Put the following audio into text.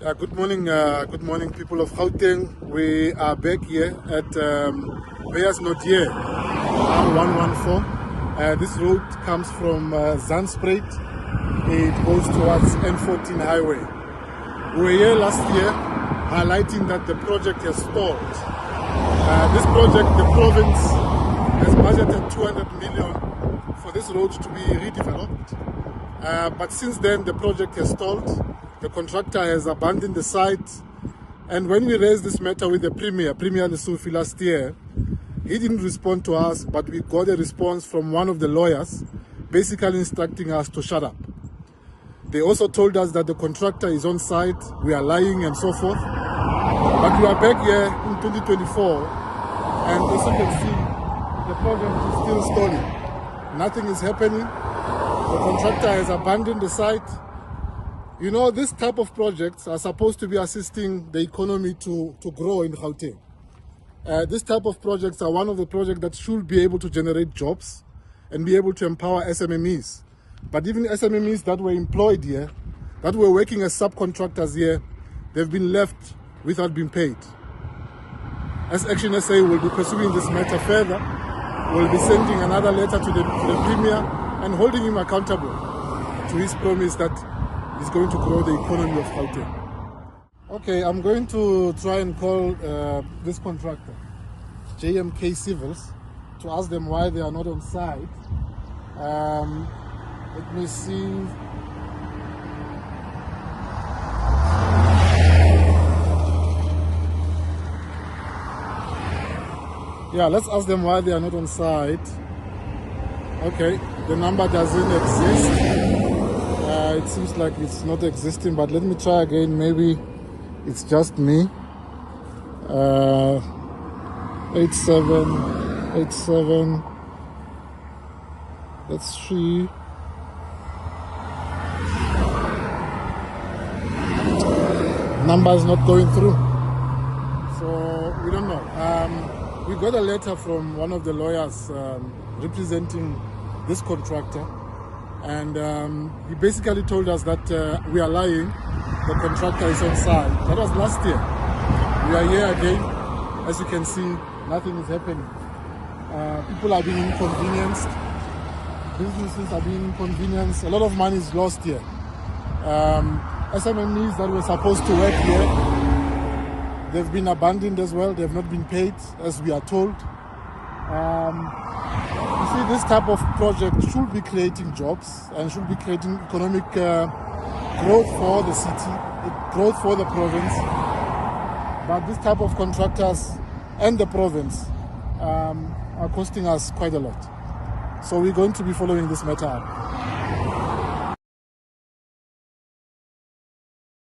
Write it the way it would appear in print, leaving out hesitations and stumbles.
Good morning, people of Gauteng. We are back here at Beyers Naude, R114. This road comes from Zandspruit. It goes towards N14 highway. We were here last year highlighting that the project has stalled. This project, the province has budgeted 200 million for this road to be redeveloped. But since then, the project has stalled. The contractor has abandoned the site. And when we raised this matter with the Premier Lesufi last year, he didn't respond to us, but we got a response from one of the lawyers, basically instructing us to shut up. They also told us that the contractor is on site, we are lying and so forth. But we are back here in 2024, and as you can see, the project is still stalling. Nothing is happening. The contractor has abandoned the site. You know, this type of projects are supposed to be assisting the economy to grow in Gauteng. This type of projects are one of the projects that should be able to generate jobs and be able to empower SMMEs. But even SMMEs that were employed here, that were working as subcontractors here, they've been left without being paid. As ActionSA will be pursuing this matter further, we'll be sending another letter to the Premier and holding him accountable to his promise that he's going to grow the economy of Gauteng. Okay, I'm going to try and call this contractor, JMK Civils, to ask them why they are not on site. Let me see. Yeah, let's ask them why they are not on site. Okay, the number doesn't exist. It seems like it's not existing, but let me try again. Maybe it's just me. 8787. Let's see. Number is not going through, so we don't know. We got a letter from one of the lawyers representing this contractor, and he basically told us that we are lying. The contractor is on site. That was last year. We are here again. As you can see, nothing is happening. People are being inconvenienced. Businesses are being inconvenienced. A lot of money is lost here. SMMEs that were supposed to work here, they've been abandoned as well. They've not been paid, as we are told. You see, this type of project should be creating jobs and should be creating economic growth for the city, growth for the province. But this type of contractors and the province are costing us quite a lot. So we're going to be following this matter up.